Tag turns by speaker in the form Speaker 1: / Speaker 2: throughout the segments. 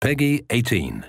Speaker 1: Peggy 18.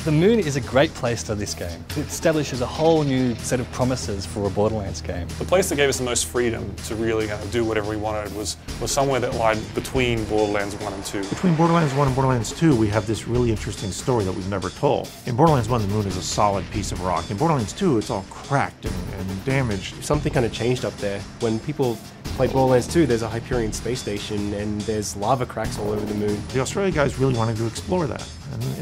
Speaker 2: The moon is a great place for this game. It establishes a whole new set of promises for a Borderlands game.
Speaker 3: The place that gave us the most freedom to really do whatever we wanted was somewhere that lied between Borderlands 1 and 2.
Speaker 4: Between Borderlands 1 and Borderlands 2, we have this really interesting story that we've never told. In Borderlands 1, the moon is a solid piece of rock. In Borderlands 2, it's all cracked and damaged.
Speaker 5: Something kind of changed up there. When people play Borderlands 2, there's a Hyperion space station and there's lava cracks all over the moon.
Speaker 4: The Australia guys really wanted to explore that.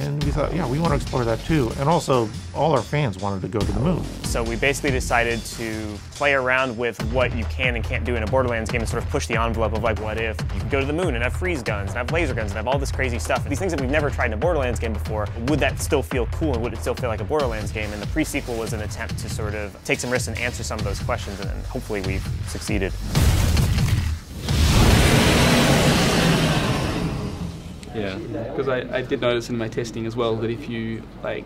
Speaker 4: And we thought, yeah, we want to explore that too. And also, all our fans wanted to go to the moon.
Speaker 6: So we basically decided to play around with what you can and can't do in a Borderlands game and sort of push the envelope of like, what if you could go to the moon and have freeze guns and have laser guns and have all this crazy stuff. These things that we've never tried in a Borderlands game before, would that still feel cool and would it still feel like a Borderlands game? And the pre-sequel was an attempt to sort of take some risks and answer some of those questions, and hopefully we've succeeded.
Speaker 7: Yeah, because I did notice in my testing as well that if you like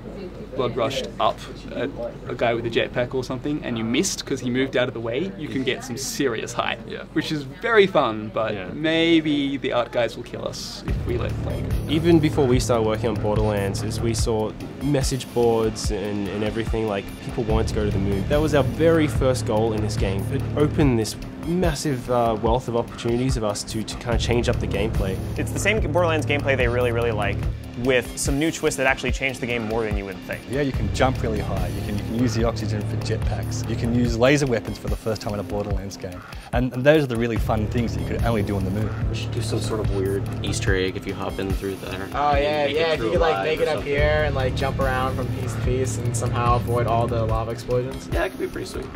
Speaker 7: blood rushed up at a guy with a jetpack or something and you missed because he moved out of the way, you can get some serious height, which is very fun, but maybe the art guys will kill us if we let it play.
Speaker 5: Even before we started working on Borderlands, as we saw message boards and everything, like people wanted to go to the moon. That was our very first goal in this game. It opened this massive wealth of opportunities of us to kind of change up the gameplay.
Speaker 6: It's the same Borderlands gameplay they really, really like, with some new twists that actually change the game more than you would think.
Speaker 2: Yeah, you can jump really high, you can use the oxygen for jetpacks, you can use laser weapons for the first time in a Borderlands game. And those are the really fun things that you could only do on the moon.
Speaker 8: We should do some sort of weird Easter egg if you hop in through there.
Speaker 9: Oh yeah, if you could like make it up here and like jump around from piece to piece and somehow avoid all the lava explosions.
Speaker 8: Yeah, it could be pretty sweet.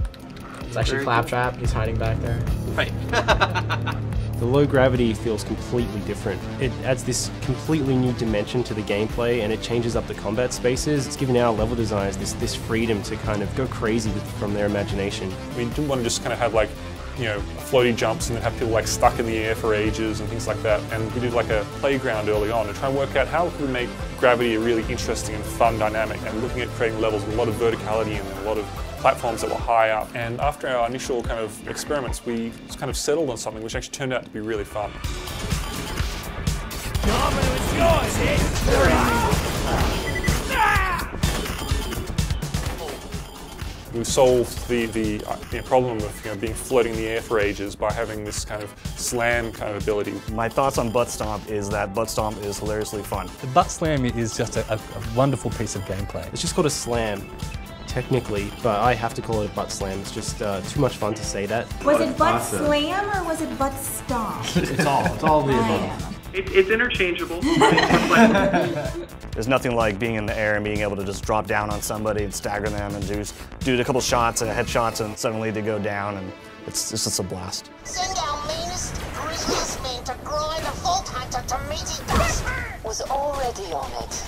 Speaker 9: It's actually Claptrap, he's hiding back there.
Speaker 8: Right.
Speaker 5: The low gravity feels completely different. It adds this completely new dimension to the gameplay and it changes up the combat spaces. It's giving our level designers this freedom to kind of go crazy from their imagination.
Speaker 3: We didn't want to just kind of have like, you know, floaty jumps and then have people like stuck in the air for ages and things like that. And we did like a playground early on to try and work out how can we make gravity a really interesting and fun dynamic, and looking at creating levels with a lot of verticality and a lot of platforms that were high up. And after our initial kind of experiments, we just kind of settled on something which actually turned out to be really fun. We solved the problem of being floating in the air for ages by having this kind of slam kind of ability.
Speaker 10: My thoughts on Butt Stomp is that Butt Stomp is hilariously fun.
Speaker 2: The butt slam is just a wonderful piece of gameplay.
Speaker 5: It's just called a slam, technically, but I have to call it a butt slam. It's just too much fun to say that.
Speaker 11: Was it butt slam or was it butt stomp?
Speaker 4: It's all the above.
Speaker 7: It's interchangeable.
Speaker 10: There's nothing like being in the air and being able to just drop down on somebody and stagger them and do a couple shots and headshots and suddenly they go down, and it's just a blast.
Speaker 12: Send our meanest, greasiest men to grind a Vault Hunter to meaty dust. Was already on it.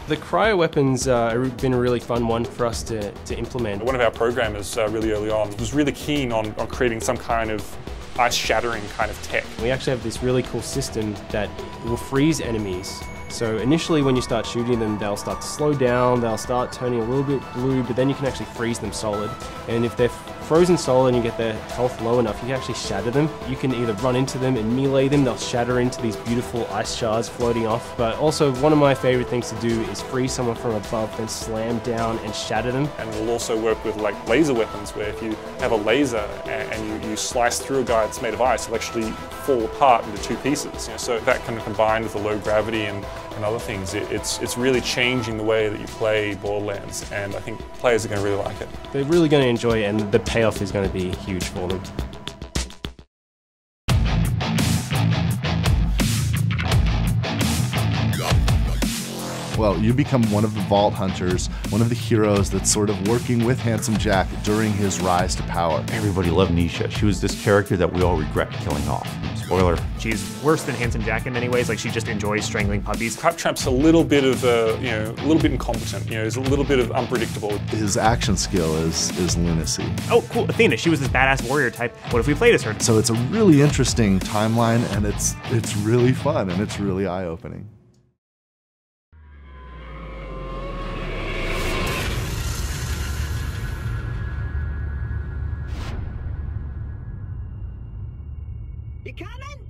Speaker 5: The cryo weapons have been a really fun one for us to implement.
Speaker 3: One of our programmers really early on was really keen on creating some kind of ice-shattering kind of tech.
Speaker 5: We actually have this really cool system that will freeze enemies. So initially when you start shooting them, they'll start to slow down, they'll start turning a little bit blue, but then you can actually freeze them solid. And if they're frozen solid and you get their health low enough, you can actually shatter them. You can either run into them and melee them, they'll shatter into these beautiful ice shards floating off. But also one of my favorite things to do is freeze someone from above, then slam down and shatter them.
Speaker 3: And we'll also work with like laser weapons, where if you have a laser and you slice through a guy that's made of ice, it'll actually fall apart into two pieces. You know, so that kind of combined with the low gravity and other things, it's really changing the way that you play Borderlands, and I think players are going to really like it.
Speaker 5: They're really going to enjoy it, and the payoff is going to be huge for them.
Speaker 13: Well, you become one of the Vault Hunters, one of the heroes that's sort of working with Handsome Jack during his rise to power.
Speaker 14: Everybody loved Nisha. She was this character that we all regret killing off. Spoiler.
Speaker 6: She's worse than Handsome Jack in many ways. Like, she just enjoys strangling puppies.
Speaker 3: Claptrap's a little bit of, a little bit incompetent. You know, he's a little bit of unpredictable.
Speaker 13: His action skill is lunacy.
Speaker 6: Oh, cool. Athena, she was this badass warrior type. What if we played as her?
Speaker 13: So it's a really interesting timeline, and it's really fun, and it's really eye-opening.
Speaker 1: You coming?